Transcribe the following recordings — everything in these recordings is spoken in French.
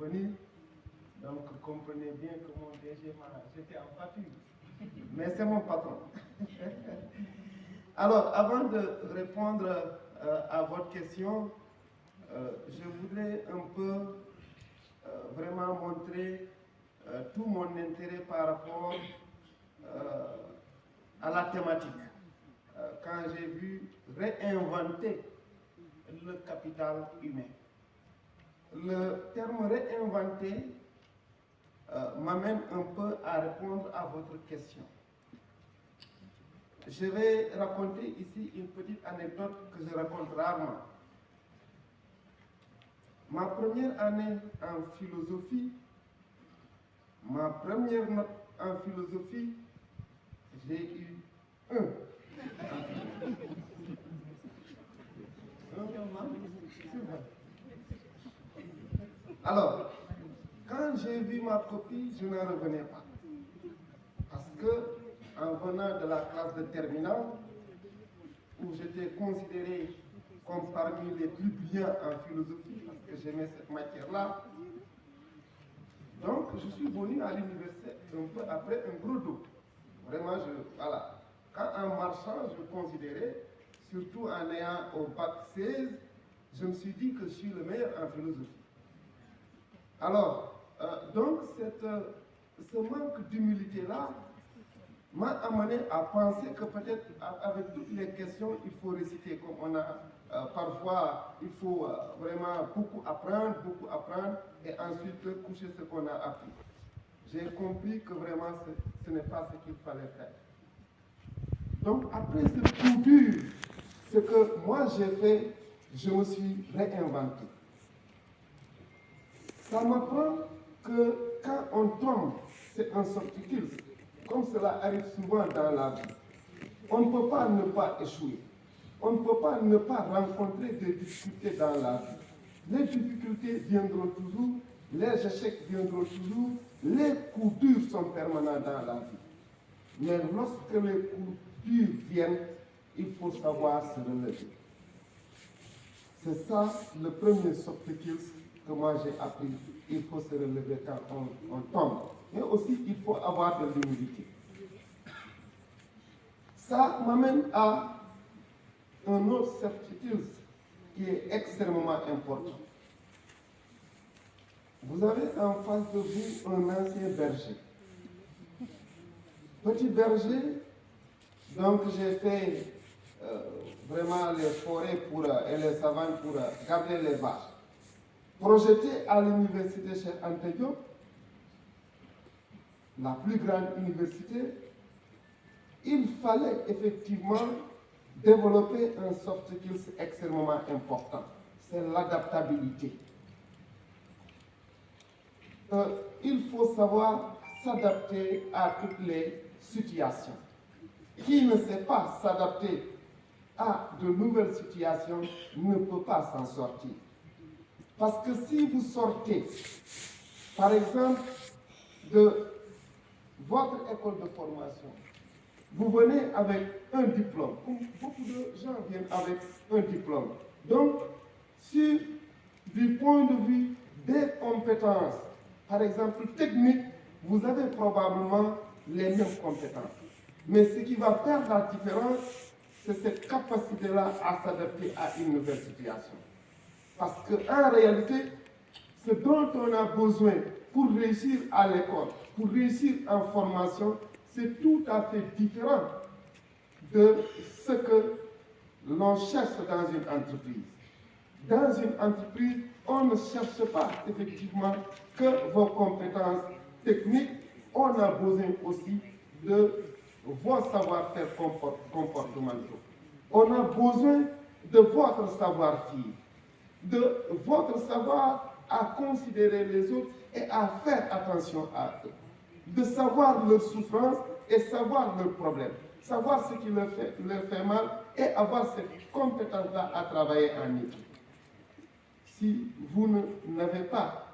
venu. Donc, comprenez bien que mon DG m'a jeté en pâture. Mais c'est mon patron. Alors, avant de répondre à votre question, je voudrais un peu vraiment montrer tout mon intérêt par rapport à la thématique. Quand j'ai vu réinventer le capital humain. Le terme réinventer m'amène un peu à répondre à votre question. Je vais raconter ici une petite anecdote que je raconte rarement. Ma première année en philosophie, ma première note en philosophie, j'ai eu 1. Alors, quand j'ai vu ma copie, je n'en revenais pas. Parce que, en venant de la classe de terminale, où j'étais considéré comme parmi les plus brillants en philosophie, parce que j'aimais cette matière-là, donc je suis venu à l'université un peu après un gros doute. Vraiment, voilà. Quand en marchant, je considérais, surtout en ayant au bac 16, je me suis dit que je suis le meilleur en philosophie. Alors, donc, ce manque d'humilité-là m'a amené à penser que peut-être avec toutes les questions, il faut réciter comme on a parfois, il faut vraiment beaucoup apprendre, et ensuite coucher ce qu'on a appris. J'ai compris que vraiment ce n'est pas ce qu'il fallait faire. Donc après ce coup dur, ce que moi j'ai fait, je me suis réinventé. Ça m'apprend que quand on tombe, c'est un sortie-kill. Comme cela arrive souvent dans la vie. On ne peut pas ne pas échouer. On ne peut pas ne pas rencontrer des difficultés dans la vie. Les difficultés viendront toujours, les échecs viendront toujours, les coups durs sont permanents dans la vie. Mais lorsque les coups durs viennent, il faut savoir se relever. C'est ça le premier soft skills que moi j'ai appris. Il faut se relever quand on tombe. Mais aussi, il faut avoir de l'humilité. Ça m'amène à un autre soft skills qui est extrêmement important. Vous avez en face de vous un ancien berger. Petit berger, donc j'ai fait vraiment les forêts et les savanes pour garder les vaches. Projeté à l'université Cheikh Anta Diop, la plus grande université, il fallait effectivement développer un soft skills extrêmement important. C'est l'adaptabilité. Il faut savoir s'adapter à toutes les situations. Qui ne sait pas s'adapter à de nouvelles situations ne peut pas s'en sortir. Parce que si vous sortez, par exemple, de votre école de formation, vous venez avec un diplôme. Beaucoup de gens viennent avec un diplôme. Donc, du point de vue des compétences, par exemple techniques, vous avez probablement les mêmes compétences. Mais ce qui va faire la différence, c'est cette capacité-là à s'adapter à une nouvelle situation. Parce qu'en réalité, ce dont on a besoin pour réussir à l'école, pour réussir en formation, c'est tout à fait différent de ce que l'on cherche dans une entreprise. Dans une entreprise, on ne cherche pas effectivement que vos compétences techniques, on a besoin aussi de vos savoir-faire comportementaux. On a besoin de votre savoir-faire, de votre savoir à considérer les autres et à faire attention à eux, de savoir leurs souffrances et savoir leurs problèmes, savoir ce qui leur fait mal et avoir cette compétence-là à travailler en équipe. Si vous n'avez pas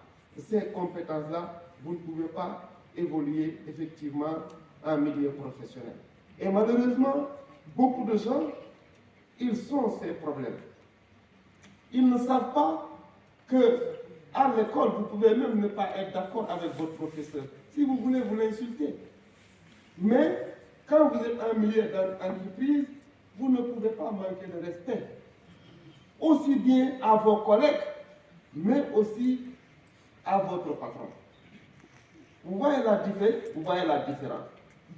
ces compétences-là, vous ne pouvez pas évoluer effectivement en milieu professionnel. Et malheureusement, beaucoup de gens, ils ont ces problèmes. Ils ne savent pas que À l'école, vous pouvez même ne pas être d'accord avec votre professeur. Si vous voulez, vous l'insultez. Mais quand vous êtes en milieu d'entreprise, vous ne pouvez pas manquer de respect. Aussi bien à vos collègues, mais aussi à votre patron. Vous voyez la différence.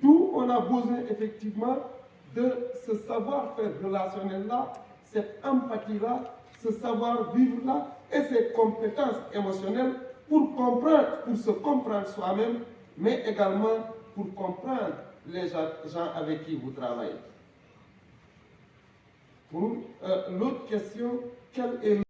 D'où on a besoin effectivement de ce savoir-faire relationnel-là, cette empathie-là, ce savoir-vivre-là et ces compétences émotionnelles pour comprendre, pour se comprendre soi-même, mais également pour comprendre les gens avec qui vous travaillez. Pour l'autre question, quel est